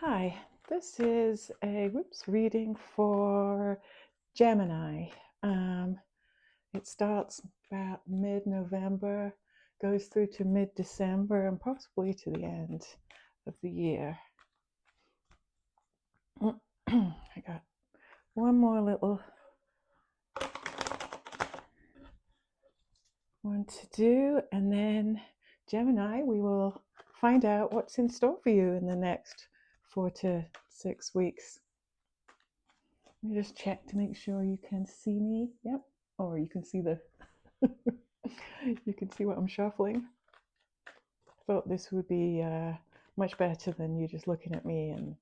Hi, this is a reading for Gemini. It starts about mid-November, goes through to mid-December, and possibly to the end of the year. I got one more little one to do, and then Gemini, we will find out what's in store for you in the next 4 to 6 weeks. Let me just check to make sure you can see me. Yep. Or you can see the you can see what I'm shuffling. Thought this would be much better than you just looking at me and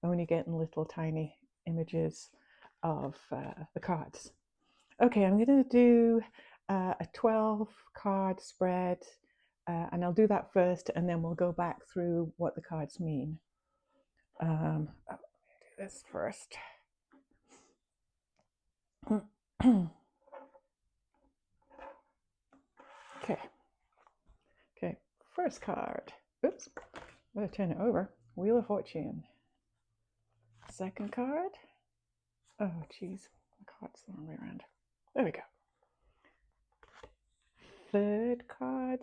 only getting little tiny images of the cards. Okay, I'm going to do a 12 card spread, and I'll do that first, and then we'll go back through what the cards mean. I'll do this first. Okay, first card. Oops, I'm going to turn it over. Wheel of Fortune. Second card. Oh, geez, the card's the wrong way around. There we go. Third card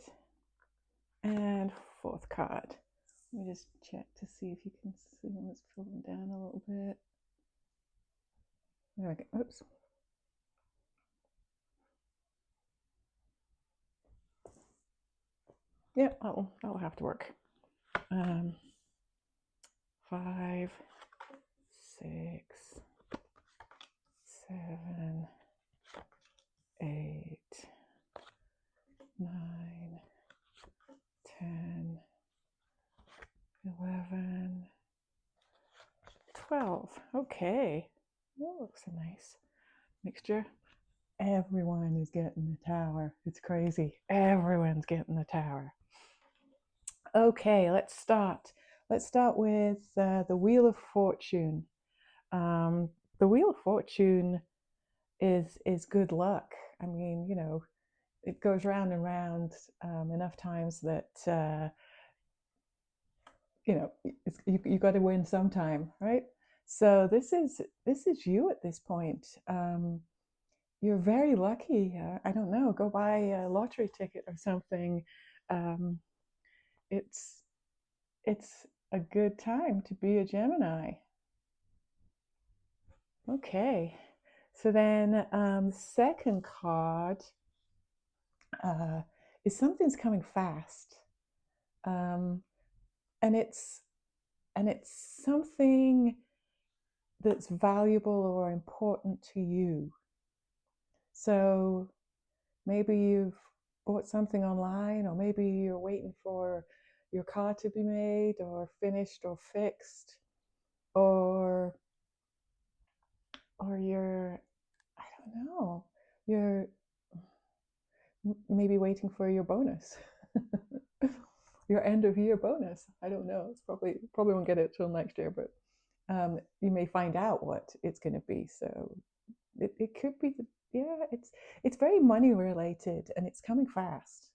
and fourth card. Let me just check to see if you can see them. Let's pull them down a little bit. There we go. Oops. Yeah, that'll have to work. 5, 6, 7, 8, 9, 10, 11, 12. Okay. That looks a nice mixture. Everyone is getting the tower. It's crazy. Everyone's getting the tower. Okay, let's start. Let's start with the Wheel of Fortune. The Wheel of Fortune is good luck. I mean, you know, it goes round and round enough times that you know you got to win sometime, right? So this is you at this point. You're very lucky. I don't know. Go buy a lottery ticket or something. Um, it's a good time to be a Gemini. Okay. So then, second card is something's coming fast, um, and it's something that's valuable or important to you. So maybe you've bought something online, or maybe you're waiting for your car to be made or finished or fixed, or you're, I don't know, you're maybe waiting for your bonus. Your end of year bonus. I don't know. It's probably won't get it till next year, but you may find out what it's going to be. So it could be yeah, it's very money related and it's coming fast.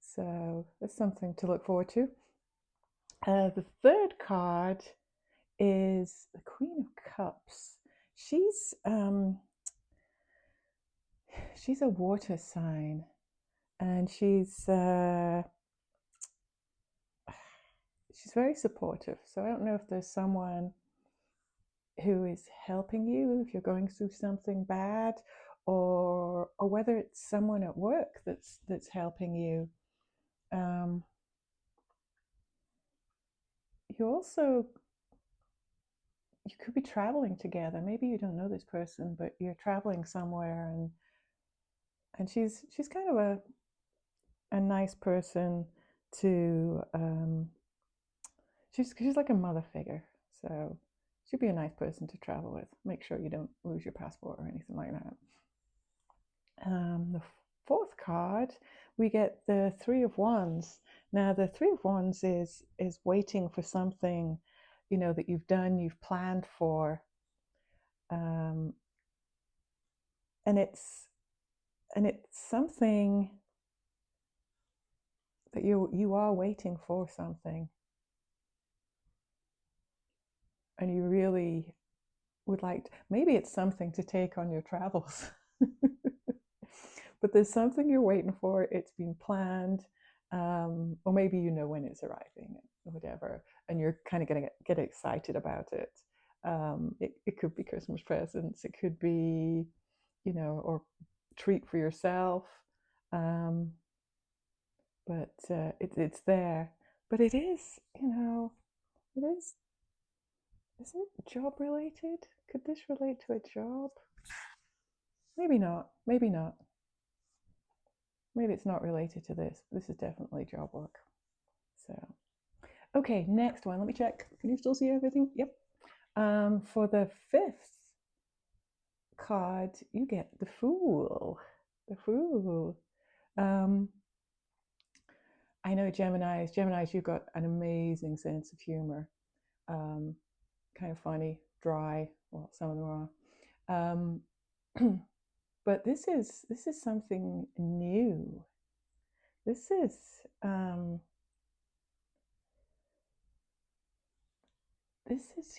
So that's something to look forward to. The third card is the Queen of Cups. She's a water sign, and she's very supportive. So I don't know if there's someone who is helping you if you're going through something bad, or whether it's someone at work that's helping you. You could be traveling together. Maybe you don't know this person, but you're traveling somewhere, and she's kind of a nice person to she's like a mother figure. So she'd be a nice person to travel with. Make sure you don't lose your passport or anything like that. The fourth card, we get the Three of Wands. Now, the Three of Wands is waiting for something, you know, that you've done, you've planned for, and it's something that you are waiting for something. and you really would like, maybe it's something to take on your travels. But there's something you're waiting for. It's been planned, or maybe you know when it's arriving, or whatever, and you're kind of going to get excited about it. It could be Christmas presents. It could be, or treat for yourself. Um, but it's there. But it is, it is. Is it job related? Could this relate to a job? Maybe not. Maybe not. Maybe it's not related to this. This is definitely job work. So, okay, next one. Let me check. Can you still see everything? Yep. For the fifth card, you get the Fool. The Fool. I know Geminis, you've got an amazing sense of humor. Kind of funny, dry. Well, some of them are. But this is something new. This is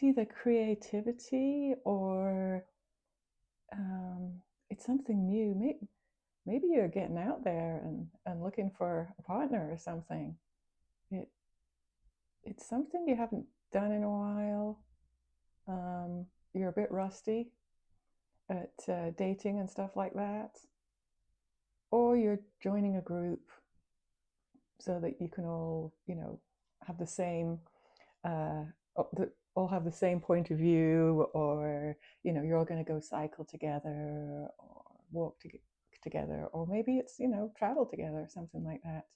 either creativity or it's something new. Maybe you're getting out there and looking for a partner or something. It's something you haven't done in a while. You're a bit rusty at dating and stuff like that, or you're joining a group so that you can all, have the same, all have the same point of view, or you're all going to go cycle together or walk together, or maybe it's travel together, something like that.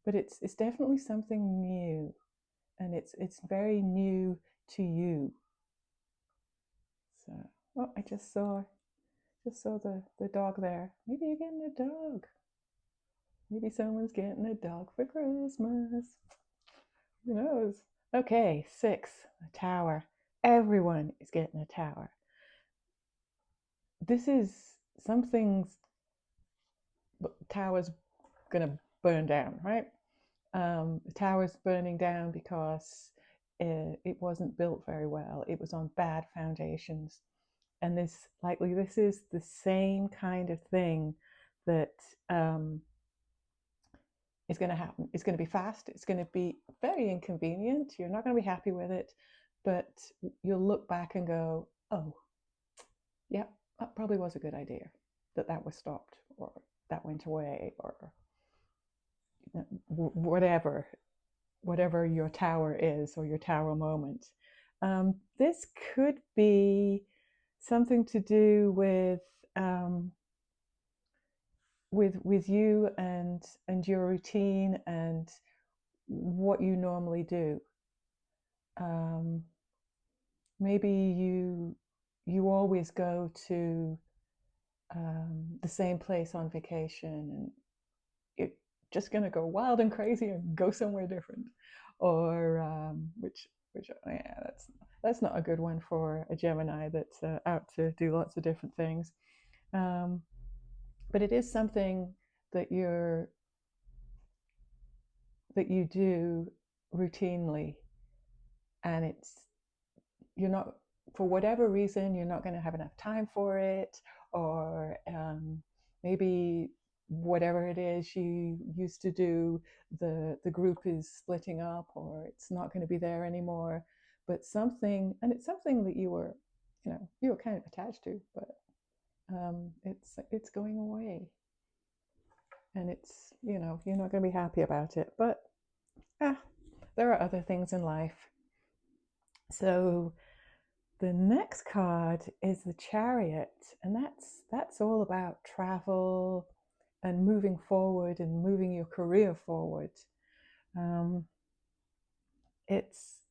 But it's definitely something new, and it's very new to you. So, oh, I just saw the dog there. Maybe you're getting a dog. Maybe someone's getting a dog for Christmas. Who knows? Okay, 6, a tower. Everyone is getting a tower. This is something's tower's gonna burn down, right? The tower's burning down because it wasn't built very well. It was on bad foundations, and this is the same kind of thing that is going to happen. It's going to be fast. It's going to be very inconvenient. You're not going to be happy with it, but you'll look back and go, "Oh, yeah, that probably was a good idea. That was stopped, or that went away, or whatever your tower is, or your tower moment." This could be something to do with with you and your routine and what you normally do. Maybe you always go to the same place on vacation, and you're just gonna go wild and crazy and go somewhere different, or which yeah, that's not a good one for a Gemini that's out to do lots of different things. But it is something that you do routinely, and you're not, for whatever reason, you're not going to have enough time for it, or maybe whatever it is you used to do, the group is splitting up, or it's not going to be there anymore. But it's something that you were kind of attached to, but it's going away, and it's you're not going to be happy about it. But there are other things in life. So the next card is the Chariot, and that's all about travel and moving forward and moving your career forward. It's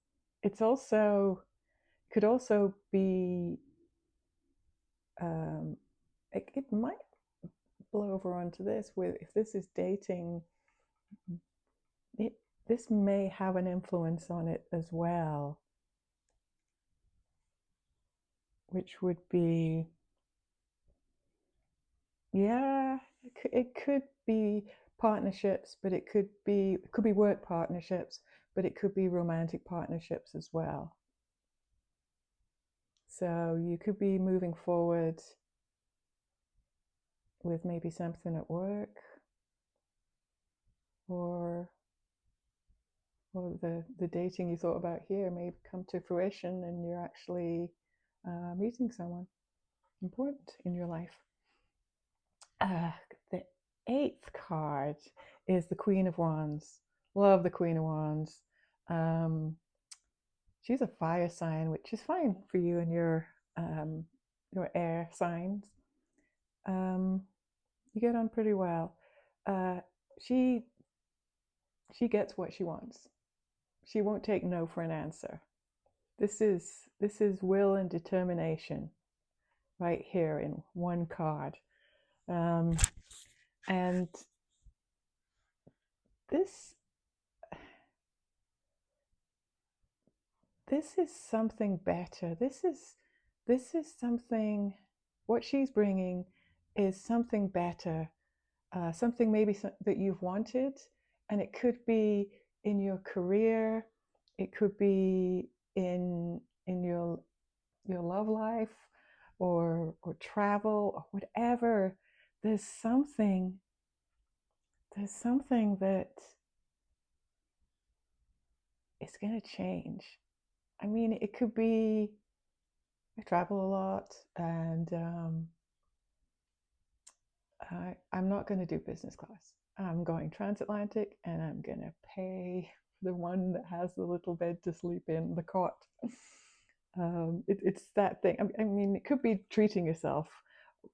also could also be it might blow over onto this, with if this is dating, this may have an influence on it as well, which would be, yeah, it could be partnerships, but it could be work partnerships, but it could be romantic partnerships as well. So you could be moving forward with maybe something at work, or the dating you thought about here may come to fruition and you're actually meeting someone important in your life. The 8th card is the Queen of Wands. Love the Queen of Wands. She's a fire sign, which is fine for you and your air signs. You get on pretty well. She gets what she wants. She won't take no for an answer. This is will and determination right here in one card. And this is something better. This is something, what she's bringing is something better, something maybe that you've wanted, and it could be in your career, it could be in your love life, or travel, or whatever. There's something that is going to change. I mean, it could be, I travel a lot, and I'm not going to do business class. I'm going transatlantic, and I'm going to pay the one that has the little bed to sleep in, the cot. It's that thing. I mean, it could be treating yourself,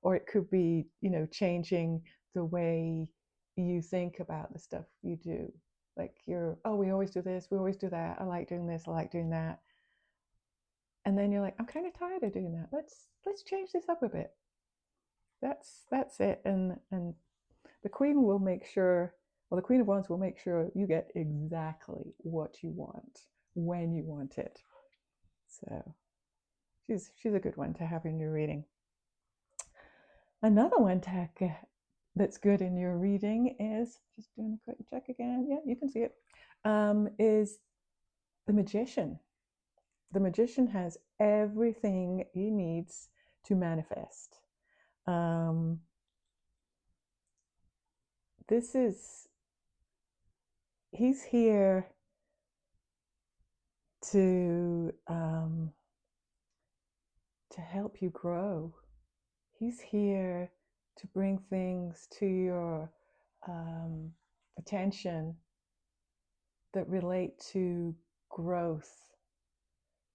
or it could be, changing the way you think about the stuff you do. Like we always do this, we always do that. I like doing this, I like doing that. And then you're like, I'm kind of tired of doing that. Let's change this up a bit. That's it. And the Queen will make sure, the Queen of Wands will make sure you get exactly what you want when you want it. So she's a good one to have in your reading. Another one that's good in your reading is, just doing a quick check again. Yeah, you can see it. Is the Magician. The Magician has everything he needs to manifest. He's here to help you grow. He's here to bring things to your attention that relate to growth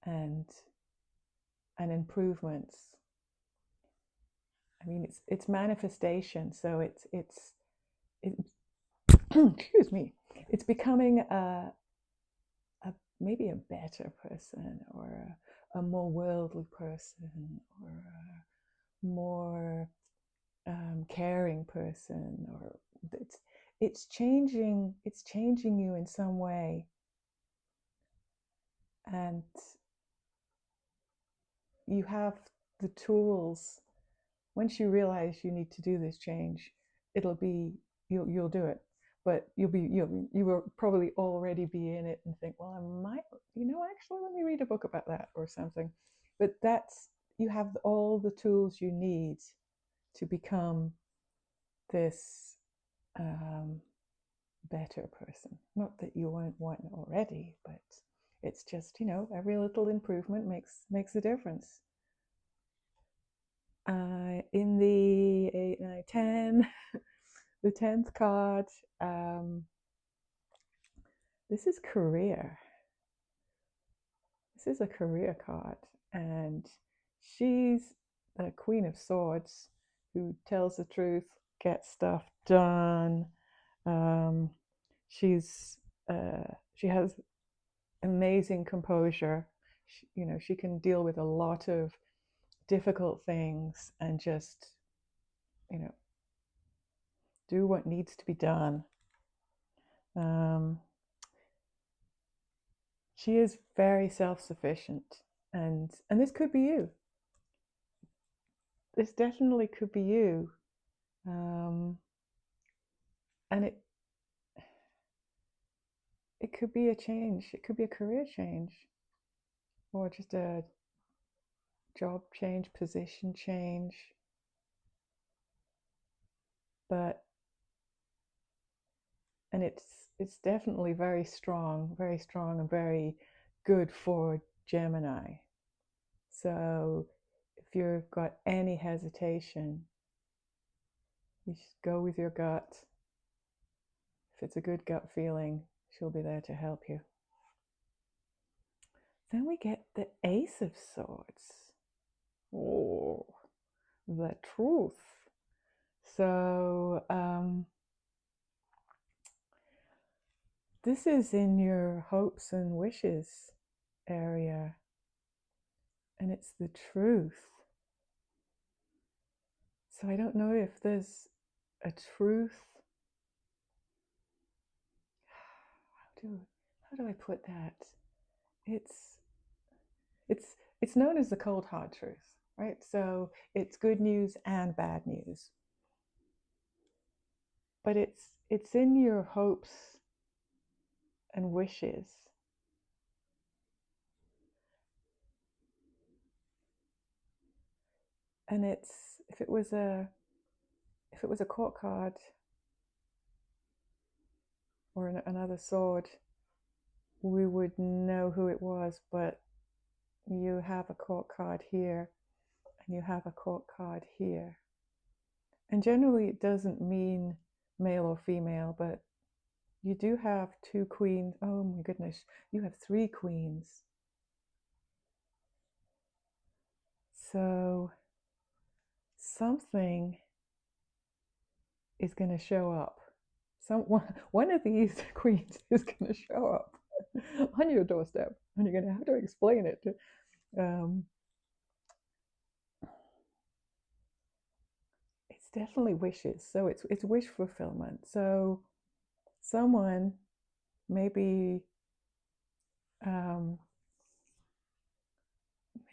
and improvements. I mean, it's manifestation, so it's excuse me, it's becoming a maybe a better person, or a more worldly person, or a more caring person, or it's changing you in some way. And you have the tools. Once you realize you need to do this change, you'll do it. But you will probably already be in it and think, well, I might, actually, let me read a book about that or something. But you have all the tools you need to become this better person. Not that you won't want it already, but it's just, every little improvement makes a difference. In the 8, 9, 10, the 10th card, this is career. This is a career card, and she's the Queen of Swords, who tells the truth, gets stuff done. She has amazing composure. She can deal with a lot of difficult things and just, do what needs to be done. She is very self-sufficient, and this could be you. This definitely could be you. And it could be a change. It could be a career change, or just a job change, position change, and it's definitely very strong and very good for Gemini. So if you've got any hesitation, you just go with your gut. If it's a good gut feeling, she'll be there to help you. Then we get the Ace of Swords. Oh, the truth. So this is in your hopes and wishes area, and it's the truth. So I don't know if there's a truth. How do I put that? It's known as the cold hard truth, right? So it's good news and bad news. But it's in your hopes and wishes. And it's if it was a court card or another sword, we would know who it was, but you have a court card here and you have a court card here. And generally it doesn't mean male or female, but you do have two queens. Oh my goodness, you have three queens. So something is going to show up. One of these queens is going to show up on your doorstep, and you're going to have to explain it. It's definitely wishes, so it's wish fulfillment. So someone maybe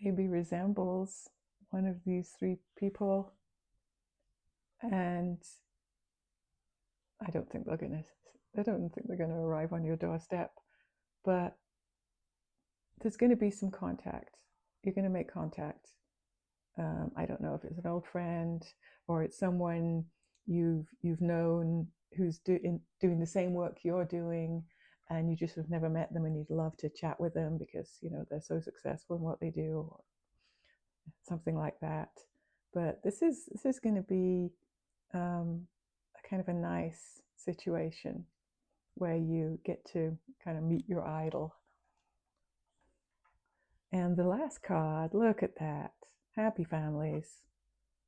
maybe resembles one of these three people, and I don't think they're gonna arrive on your doorstep, but there's going to be some contact. You're going to make contact. I don't know if it's an old friend or it's someone you've known who's doing the same work you're doing, and you just have never met them, and you'd love to chat with them because they're so successful in what they do, or something like that. But this is going to be a kind of a nice situation where you get to kind of meet your idol. And the last card, look at that, happy families.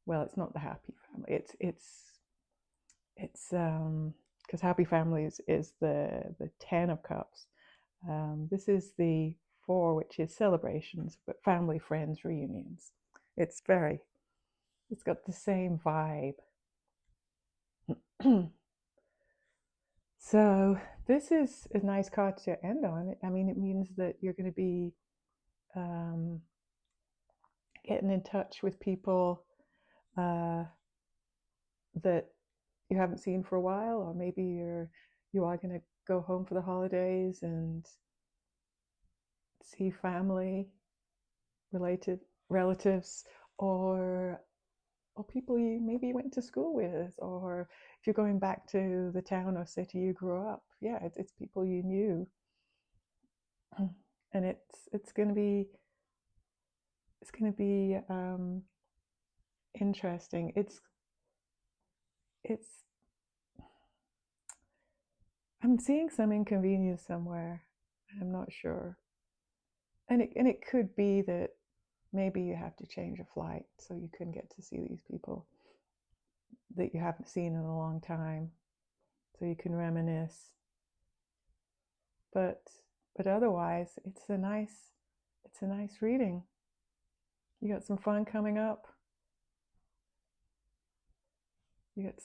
Well, it's not the happy family. It's because happy families is the 10 of cups. This is the 4, which is celebrations, but family, friends, reunions. It's got the same vibe. So this is a nice card to end on. I mean, it means that you're going to be getting in touch with people that you haven't seen for a while, or maybe you are going to go home for the holidays and see family, related relatives, or people you maybe went to school with, or if you're going back to the town or city you grew up. Yeah, it's people you knew, and it's going to be interesting. It's I'm seeing some inconvenience somewhere. I'm not sure, and it could be that maybe you have to change a flight so you can get to see these people that you haven't seen in a long time, so you can reminisce. But otherwise, it's a nice reading. You got some fun coming up. You got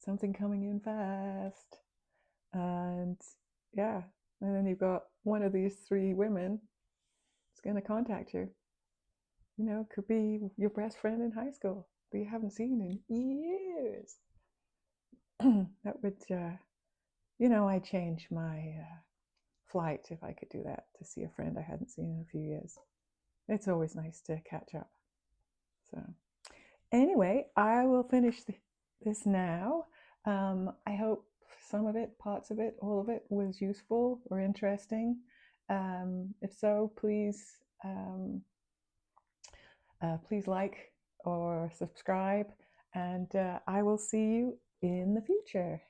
something coming in fast, and yeah, and then you've got one of these 3 women is going to contact you. It could be your best friend in high school, but you haven't seen in years. That would, I'd change my flight if I could do that, to see a friend I hadn't seen in a few years. it's always nice to catch up. So anyway, I will finish this now. I hope some of it, parts of it, all of it was useful or interesting. If so, please like or subscribe, and I will see you in the future.